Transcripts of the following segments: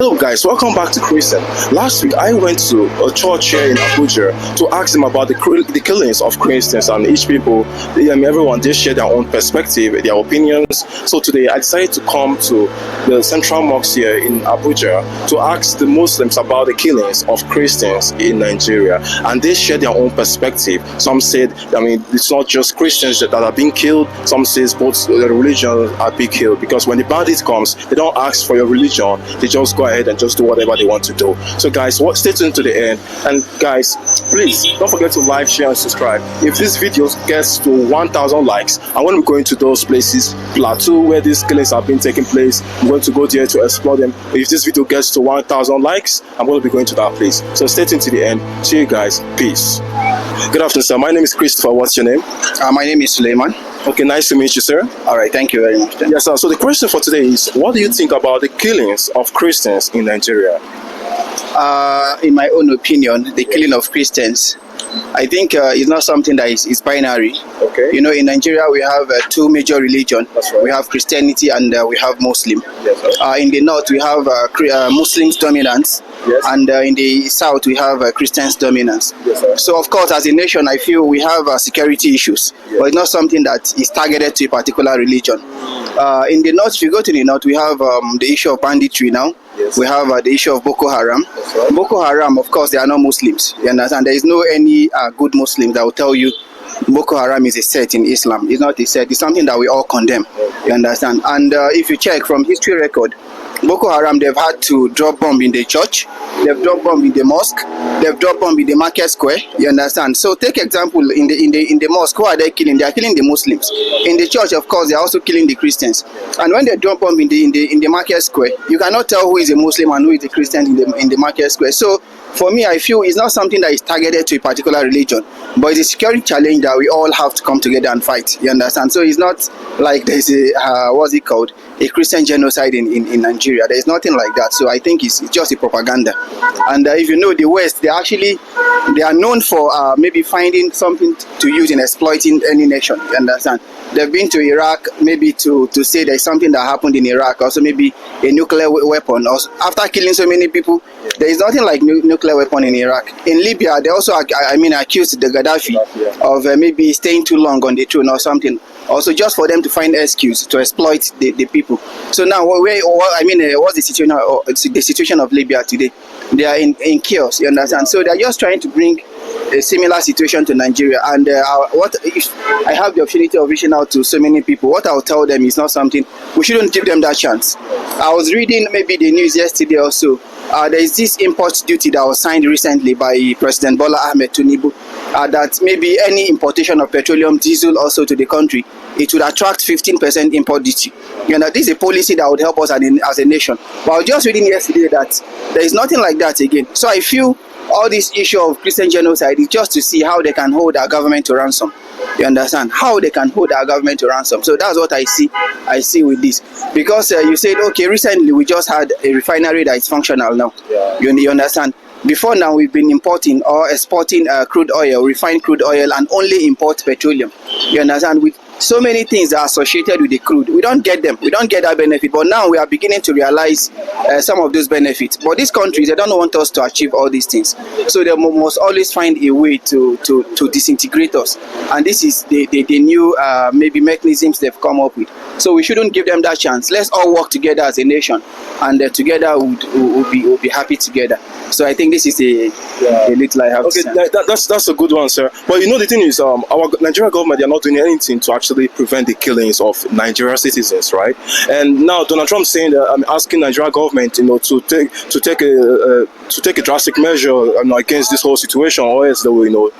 Hello guys, welcome back to Christian. Last week I went to a church here in Abuja to ask them about the killings of Christians, and each people, everyone they share their own perspective, their opinions. So today I decided to come to the Central Mosque here in Abuja to ask the Muslims about the killings of Christians in Nigeria, and they share their own perspective. Some said, it's not just Christians that are being killed. Some says both the religions are being killed, because when the bandit comes, they don't ask for your religion, they just go ahead and just do whatever they want to do. So guys, stay tuned to the end, and guys, please don't forget to like, share and subscribe. If this video gets to 1,000 likes, I'm going to be going to those places, plateau where these killings have been taking place. I'm going to go there to explore them. If this video gets to 1,000 likes, I'm going to be going to that place. So stay tuned to the end. See you guys. Peace. Good afternoon, sir. My name is Christopher. What's your name? My name is Suleiman. Okay, nice to meet you, sir. All right, thank you very much. Yes, sir. So the question for today is, what do you think about the killings of Christians in Nigeria? In my own opinion, the killing of Christians, I think is not something that is binary. Okay. You know, in Nigeria we have two major religions. That's right. We have Christianity and we have Muslim. Yes, sir. In the north we have Muslims dominance. Yes. And in the south we have Christians dominance. Yes, sir. So of course, as a nation, I feel we have security issues, but it's not something that is targeted to a particular religion. In the north, if you go to the north, we have the issue of banditry now. Yes. We have the issue of Boko Haram. Right. Boko Haram, of course, they are not Muslims. You understand? There is no any good Muslim that will tell you Boko Haram is a sect in Islam. It's not a sect. It's something that we all condemn. You understand? And if you check from history record, Boko Haram, they've had to drop bomb in the church, they've dropped bomb in the mosque, they've dropped bomb in the market square. You understand? So take example in the mosque, who are they killing? They are killing the Muslims. In the church, of course, they are also killing the Christians. And when they drop bomb in the market square, you cannot tell who is a Muslim and who is a Christian in the market square. So for me, I feel it's not something that is targeted to a particular religion, but it's a security challenge that we all have to come together and fight. You understand? So it's not like there's a Christian genocide in Nigeria. There's nothing like that. So I think it's just a propaganda. And if you know, the West, they are known for maybe finding something to use in exploiting any nation. You understand? They've been to Iraq maybe to say there's something that happened in Iraq, also maybe a nuclear weapon. Also, after killing so many people, there is nothing like nuclear weapon in Iraq. In Libya, they also accused the Gaddafi of maybe staying too long on the throne or something. Also, just for them to find excuse to exploit the people. So now, what's the situation of Libya today? They are in chaos. You understand? So they are just trying to bring a similar situation to Nigeria. And what if I have the opportunity of reaching out to so many people? What I'll tell them is not something we shouldn't give them that chance. I was reading maybe the news yesterday or so. There is this import duty that was signed recently by President Bola Ahmed Tinubu, that maybe any importation of petroleum, diesel also to the country, it would attract 15% import duty. You know, this is a policy that would help us as a nation. But I was just reading yesterday that there is nothing like that again. So I feel all this issue of Christian genocide is just to see how they can hold our government to ransom. You understand? How they can hold our government to ransom. So that's what I see with this. Because you said, okay, recently we just had a refinery that is functional now. Yeah. You understand? Before now, we've been importing or exporting crude oil, refined crude oil, and only import petroleum. You understand? With so many things that are associated with the crude, we don't get them. We don't get that benefit. But now we are beginning to realize some of those benefits. But these countries, they don't want us to achieve all these things. So they must always find a way to disintegrate us. And this is the new maybe mechanisms they've come up with. So we shouldn't give them that chance. Let's all work together as a nation, and together we'll be happy together. So I think this is a little I have to say. That's a good one, sir. But you know, the thing is, our Nigerian government, they are not doing anything to actually prevent the killings of Nigerian citizens, right? And now Donald Trump saying that I'm asking Nigerian government, to take a drastic measure, against this whole situation, or else they will,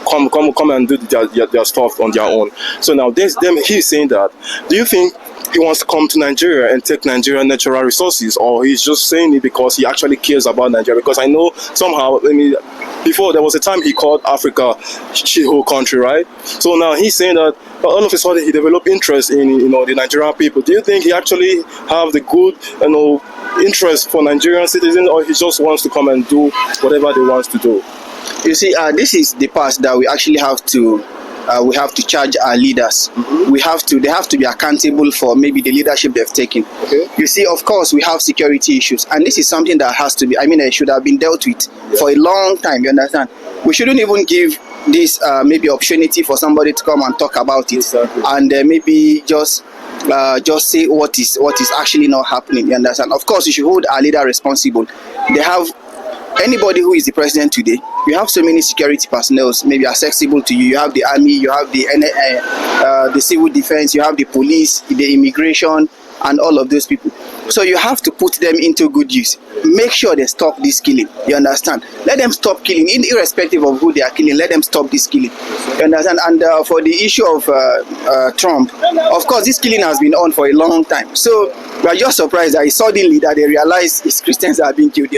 come and do their stuff on their own. So now he's saying that. Do you think he wants to come to Nigeria and take Nigerian natural resources, or he's just saying it because he actually cares about Nigeria? Because I know somehow, before there was a time he called Africa shithole country, right? So now he's saying that all of a sudden he developed interest in the Nigerian people. Do you think he actually have the good interest for Nigerian citizens, or he just wants to come and do whatever they want to do? You see, this is the part that we actually have to we have to charge our leaders. They have to be accountable for maybe the leadership they've taken. You see, of course, we have security issues, and this is something that has to be, it should have been dealt with for a long time, you understand? We shouldn't even give this maybe opportunity for somebody to come and talk about it, and maybe just say what is actually not happening, you understand? Of course, you should hold our leader responsible. They have anybody who is the president today, you have so many security personnel maybe accessible to you. You have the army, you have the civil defense, you have the police, the immigration, and all of those people. So you have to put them into good use. Make sure they stop this killing. You understand? Let them stop killing, irrespective of who they are killing. Let them stop this killing. You understand? And for the issue of Trump, of course, this killing has been on for a long time. So we are just surprised that suddenly that they realize it's Christians that are being killed.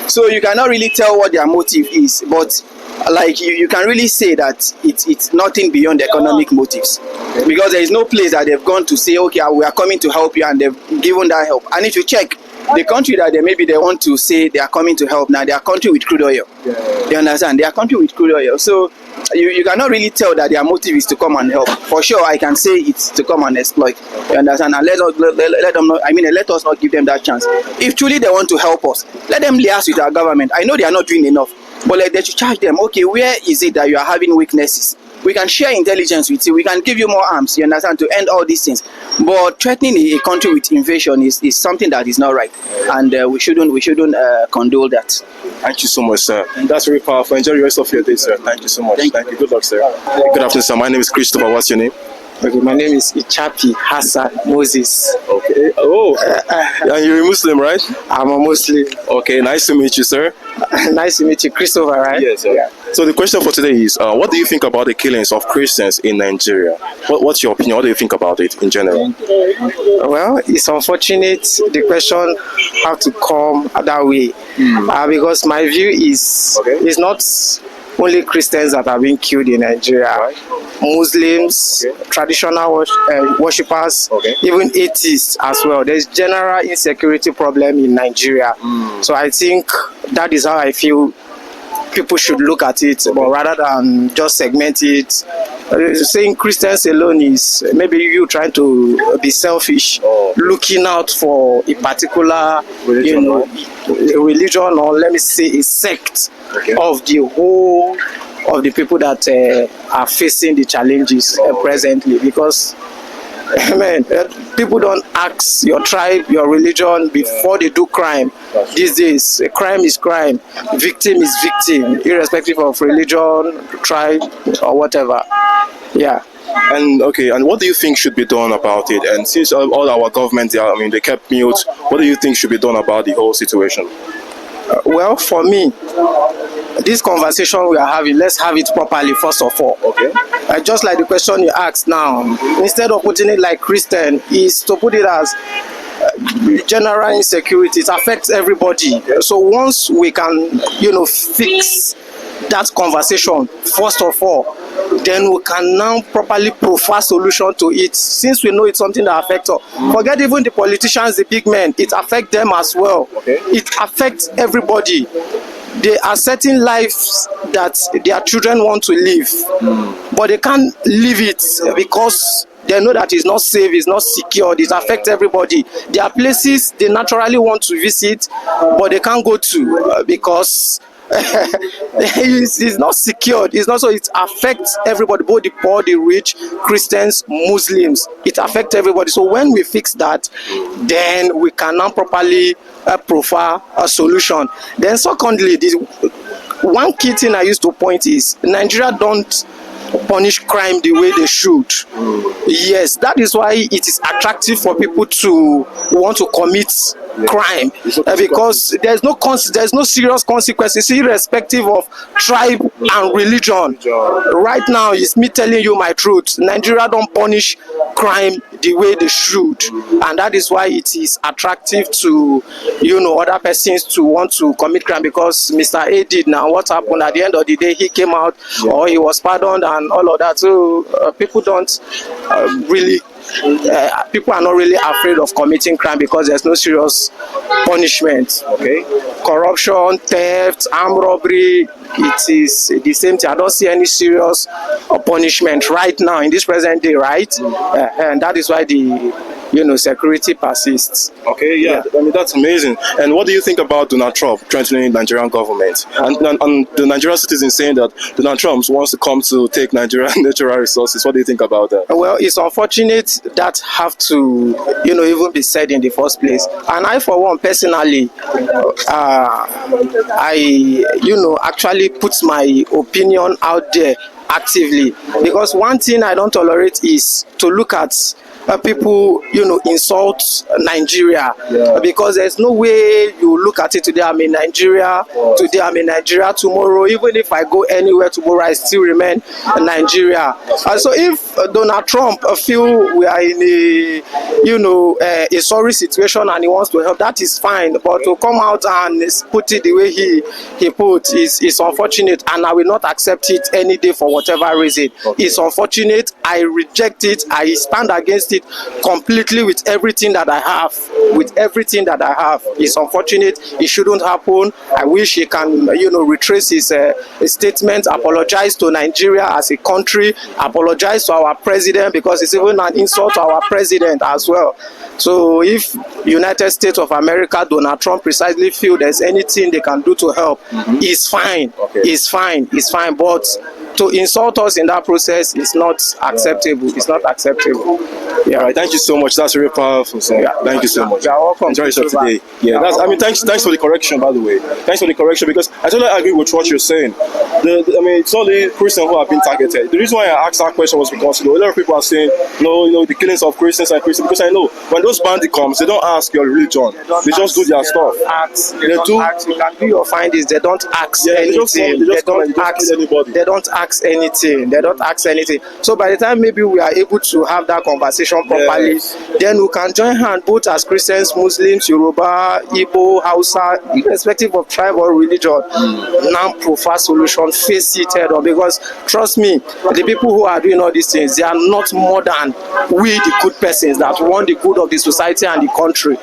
So you cannot really tell what their motive is, but like you can really say that it's nothing beyond economic motives, because there is no place that they've gone to say, okay, we are coming to help you, and they've given that help. And if you check the country that they want to say they are coming to help now, they are country with crude oil. You understand? They are country with crude oil. So you cannot really tell that their motive is to come and help. For sure, I can say it's to come and exploit. You understand? And let them not, let us not give them that chance. If truly they want to help us, let them liaise with our government. I know they are not doing enough, but they should charge them. Okay, where is it that you are having weaknesses? We can share intelligence with you. We can give you more arms, you understand, to end all these things. But threatening a country with invasion is something that is not right, and we shouldn't condone that. Thank you so much, sir. That's very powerful. Enjoy the rest of your day, sir. Thank you so much. Thank you. Good luck, sir. Good afternoon, sir. My name is Christopher. What's your name? Okay, my name is Ichapi Hassan Moses. Okay. Oh, and you're a Muslim, right? I'm a Muslim. Okay, nice to meet you, sir. Nice to meet you, Christopher, right? Yes, sir. Yeah. So the question for today is, what do you think about the killings of Christians in Nigeria? What's your opinion? What do you think about it in general? Well, it's unfortunate the question have to come that way, because my view is it's not only Christians that are being killed in Nigeria. Muslims, traditional worshippers, even atheists as well. There's general insecurity problem in Nigeria. So I think that is how I feel people should look at it, but rather than just segment it. Saying Christians alone is maybe you trying to be selfish, looking out for a particular religion, or let me say a sect of the whole of the people that are facing the challenges presently. Because people don't ask your tribe, your religion before they do crime. These days, crime is crime, victim is victim, irrespective of religion, tribe, or whatever. Yeah. And what do you think should be done about it? And since all our governments, they kept mute, what do you think should be done about the whole situation? Well, for me, this conversation we are having, let's have it properly first of all. Just like the question you asked now, instead of putting it like Christian, is to put it as general insecurity. It affects everybody. So once we can, fix that conversation first of all, then we can now properly provide solution to it. Since we know it's something that affects us, forget even the politicians, the big men, it affects them as well. It affects everybody. There are certain lives that their children want to live, but they can't live it because they know that it's not safe, it's not secure, it affects everybody. There are places they naturally want to visit, but they can't go to because it's not secured. It's not, so it affects everybody, both the poor, the rich, Christians, Muslims. It affects everybody. So when we fix that, then we can now properly provide a solution. Then secondly, one key thing I used to point is Nigeria don't punish crime the way they should. Yes, that is why it is attractive for people to want to commit crime, because there's no serious consequences irrespective of tribe and religion. Right now, it's me telling you my truth. Nigeria don't punish crime the way they should, and that is why it is attractive to other persons to want to commit crime, because Mr. A did. Now what happened at the end of the day, he came out or he was pardoned and all of that. So people don't really people are not really afraid of committing crime because there's no serious punishment. Okay. Corruption, theft, armed robbery, it is the same thing. I don't see any serious punishment right now in this present day, right? And that is why the security persists. Okay, yeah, I mean that's amazing. And what do you think about Donald Trump threatening the Nigerian government and the Nigerian citizens saying that Donald Trump wants to come to take Nigerian natural resources? What do you think about that? Well, it's unfortunate that have to even be said in the first place. And I, for one, personally, I actually put my opinion out there actively, because one thing I don't tolerate is to look at people insult Nigeria, because there's no way you look at it today I'm in Nigeria, today I'm in Nigeria, tomorrow even if I go anywhere tomorrow I still remain in Nigeria. So if Donald Trump feel we are in a sorry situation and he wants to help, that is fine, but to come out and put it the way he put is unfortunate, and I will not accept it any day for whatever reason. It's unfortunate. I reject it. I stand against it completely with everything that I have. It's unfortunate. It shouldn't happen. I wish he can retrace his statement, apologize to Nigeria as a country, apologize to our president, because it's even an insult to our president as well. So if United States of America, Donald Trump precisely feel there's anything they can do to help, it's fine. It's fine. But to insult us in that process is not acceptable. It's not acceptable. Yeah. All right. Thank you so much. That's very powerful. So thank you so much. You're welcome. Enjoy yourself today. Yeah. Thanks for the correction, by the way. Thanks for the correction, because I totally agree with what you're saying. It's not the Christians who have been targeted. The reason why I asked that question was because a lot of people are saying the killings of Christians and Christians, because I know when those bandits come, they don't ask your religion. They just do their stuff. They don't ask. You can do your findings. They don't ask anything. They don't ask anything. So by the time maybe we are able to have that conversation properly, then we can join hands both as Christians, Muslims, Yoruba, Igbo, Hausa, irrespective of tribe or religion. Now prefer solution, face it head on, because trust me, the people who are doing all these things, they are not more than we, the good persons that want the good of the society and the country.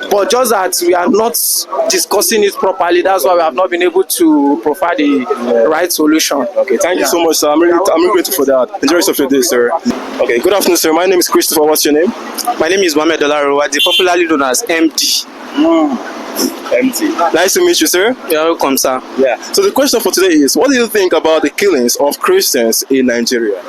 But just that we are not discussing it properly, that's why we have not been able to provide the right solution. Okay, thank you so much, sir. I'm really grateful for that. Enjoy yourself today, sir. Okay, good afternoon, sir. My name is Christopher. What's your name? My name is Mohamed Olaro, popularly known as MD. MD. Nice to meet you, sir. You're welcome, sir. Yeah. So the question for today is, what do you think about the killings of Christians in Nigeria?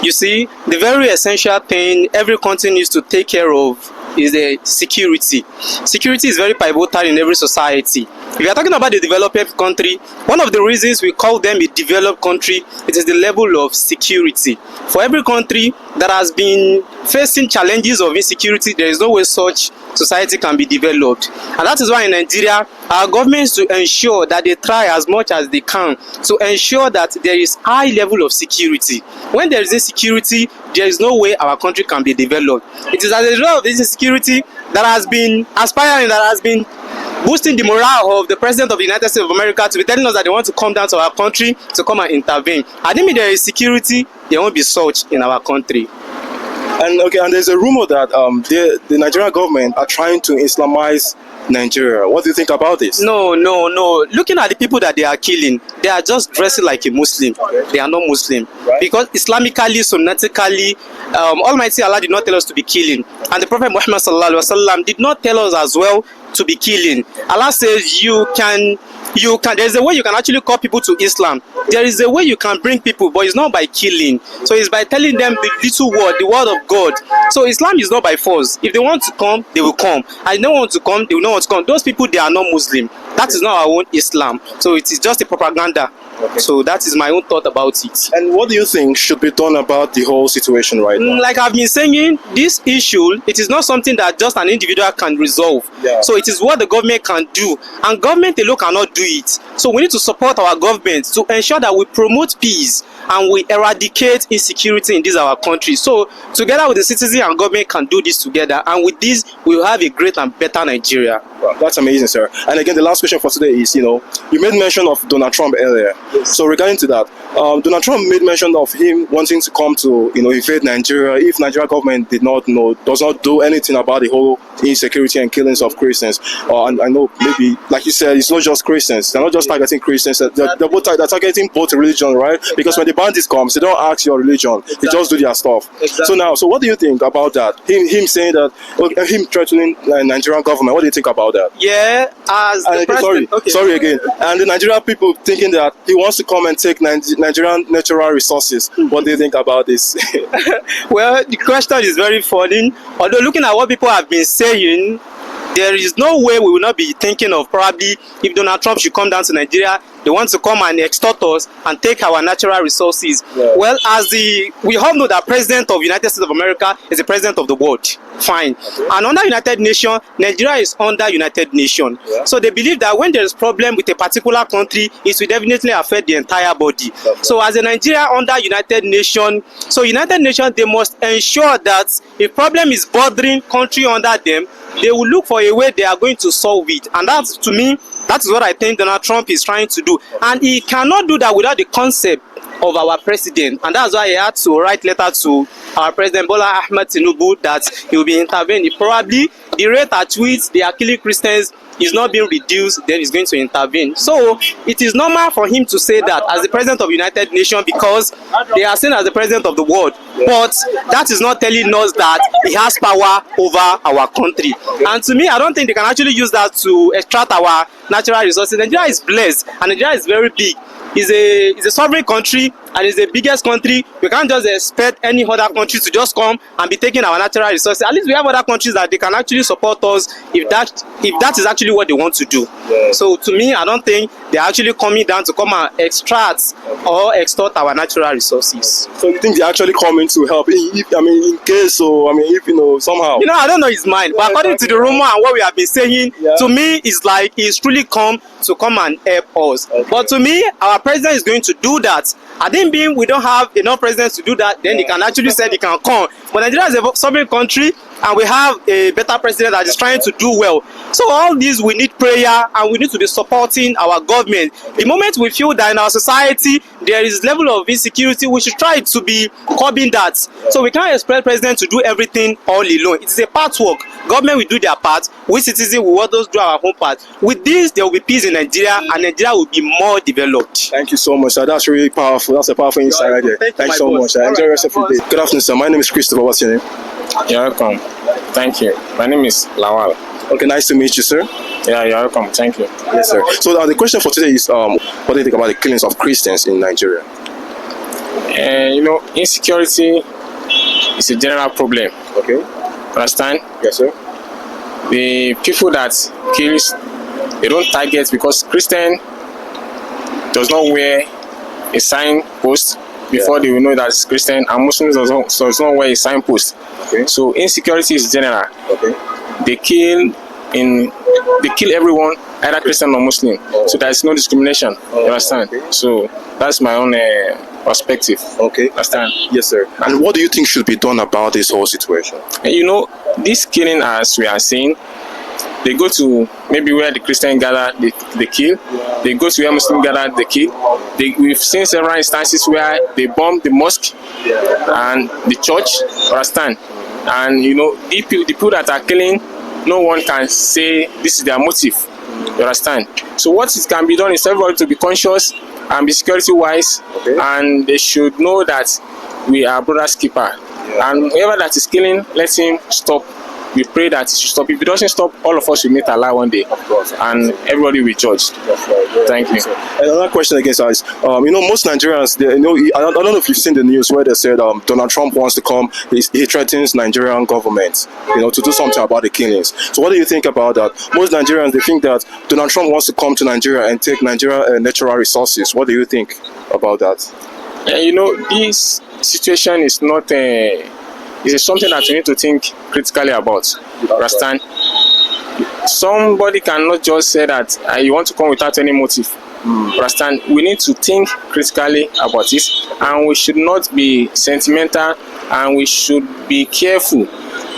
You see, the very essential thing every country needs to take care of is the security. Security is very pivotal in every society. If you are talking about the developed country, one of the reasons we call them a developed country, it is the level of security. For every country that has been facing challenges of insecurity, there is no way such society can be developed. And that is why in Nigeria, our governments to ensure that they try as much as they can to ensure that there is high level of security. When there is insecurity, there is no way our country can be developed. It is as a result of this insecurity that has been aspiring, that has been boosting the morale of the President of the United States of America to be telling us that they want to come down to our country to come and intervene. I think if there is security, there won't be such in our country. And there's a rumor that the Nigerian government are trying to Islamize Nigeria. What do you think about this? No. Looking at the people that they are killing, they are just dressing like a Muslim. They are not Muslim. Right. Because Islamically, sunnatically, Almighty Allah did not tell us to be killing. And the Prophet Muhammad sallallahu alaihi wasallam did not tell us as well to be killing. Allah says you can, there's a way you can actually call people to Islam. There is a way you can bring people, but it's not by killing. So it's by telling them the little word, the word of God. So Islam is not by force. If they want to come, they will come. And if they don't want to come, they will not want to come. Those people, they are not Muslim. That is not our own Islam. So it is just a propaganda. Okay. So that is my own thought about it. And what do you think should be done about the whole situation right now? Like I've been saying, this issue, it is not something that just an individual can resolve. Yeah. So it is what the government can do. And government alone cannot do it. So we need to support our government to ensure that we promote peace and we eradicate insecurity in this our country. So together with the citizen and government can do this together. And with this, we will have a great and better Nigeria. Right. That's amazing, sir. And again, the last question for today is, you made mention of Donald Trump earlier. Yes. So regarding to that, Donald Trump made mention of him wanting to come to, invade Nigeria if Nigeria government does not do anything about the whole insecurity and killings of Christians. And I know maybe, like you said, it's not just Christians. They're not just targeting Christians. They're targeting both religion, right? Because when the bandits comes, they don't ask your religion. They just do their stuff. So what do you think about that? Him saying that, him threatening the Nigerian government. What do you think about that? Yeah, as the president. Sorry again. And the Nigerian people thinking that he wants to come and take Nigerian natural resources. What do you think about this? Well, the question is very funny. Although looking at what people have been saying, there is no way we will not be thinking of probably if Donald Trump should come down to Nigeria, they want to come and extort us and take our natural resources. Yeah. Well, we all know that President of United States of America is the President of the world. Fine. Okay. And under United Nations, Nigeria is under United Nations. Yeah. So they believe that when there is problem with a particular country, it will definitely affect the entire body. Okay. So as a Nigeria under United Nations, they must ensure that if problem is bothering country under them, they will look for a way they are going to solve it. And that's, to me, that is what I think Donald Trump is trying to do. And he cannot do that without the concept of our president. And that's why he had to write letter to our president Bola Ahmed Tinubu that he will be intervening. Probably the rate at which they are killing Christians is not being reduced, then he's going to intervene. So it is normal for him to say that as the president of the United Nations, because they are seen as the president of the world. But that is not telling us that he has power over our country. And to me, I don't think they can actually use that to extract our natural resources. Nigeria is blessed and Nigeria is very big. It's a sovereign country and it's the biggest country. We can't just expect any other country to just come and be taking our natural resources. At least we have other countries that they can actually support us if that is actually what they want to do. Yeah. So to me, I don't think they're actually coming down to come and extract or extort our natural resources. So you think they're actually coming to help? In case, somehow. I don't know his mind, but according to the rumor and what we have been saying, to me, it's like he's truly come and help us. Okay. But to me, our president is going to do that. I think being we don't have enough presidents to do that, then he can actually say he can come. But Nigeria is a sovereign country and we have a better president that is trying to do well. So all these, we need prayer and we need to be supporting our government. The moment we feel that in our society there is level of insecurity, we should try to be curbing that. So we can't expect president to do everything all alone. It is a patchwork. Government will do their part. We citizens will want us to do our own part. With this, there will be peace in Nigeria and Nigeria will be more developed. Thank you so much, sir. That's really powerful. That's a powerful insight right there. Thank you so much, sir. Enjoy the rest of your day. Good afternoon, sir. My name is Christopher. What's your name? You're welcome. Thank you. My name is Lawal. Okay, nice to meet you, sir. Yeah, you're welcome. Thank you. Yes, sir. So the question for today is, what do you think about the killings of Christians in Nigeria? Insecurity is a general problem. Okay. Understand? Yes, sir. The people that kills, they don't target because Christian does not wear a signpost before they will know that it's Christian, and Muslims does not wear a signpost. Okay. So insecurity is general. Okay. They kill everyone, either Christian or Muslim. Oh. So there is no discrimination. Oh, you understand? Okay. So that's my own perspective. Okay. Understand? Yes, sir. And what do you think should be done about this whole situation? This killing, as we are saying, they go to maybe where the Christian gather, they kill. Yeah. They go to where Muslim gather, they kill. We've seen several instances where they bomb the mosque and the church. Understand? And the people that are killing, no one can say this is their motive. You understand? So what can be done is everybody to be conscious and be security wise, and they should know that we are brother's keeper. Yeah. And whoever that is killing, let him stop. We pray that it should stop. If it doesn't stop, all of us will meet Allah one day, of course, and everybody will be judged. Thank you. And another question again, sir, is most Nigerians, I don't know if you've seen the news where they said Donald Trump wants to come. He threatens Nigerian government, to do something about the killings. So what do you think about that? Most Nigerians, they think that Donald Trump wants to come to Nigeria and take Nigeria natural resources. What do you think about that? This situation is not it's something that you need to think critically about. Understand? Somebody cannot just say that you want to come without any motive. Understand? We need to think critically about it, and we should not be sentimental, and we should be careful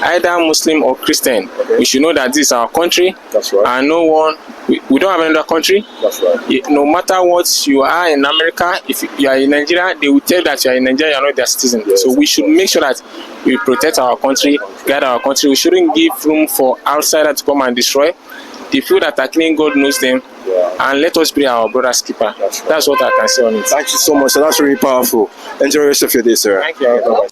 either Muslim or Christian. Okay. We should know that this is our country. That's right. And no one, we don't have another country. That's right. No matter what you are in America, if you are in Nigeria, they will tell that you are in Nigeria, you are not their citizen. Yes. So we should make sure that we protect our country, guide our country. We shouldn't give room for outsiders to come and destroy. The few that are clean, God knows them. Yeah. And let us be our brother's keeper. That's right. That's what I can say on it. Thank you so much. So that's really powerful. Enjoy the rest of your day, sir. Thank you.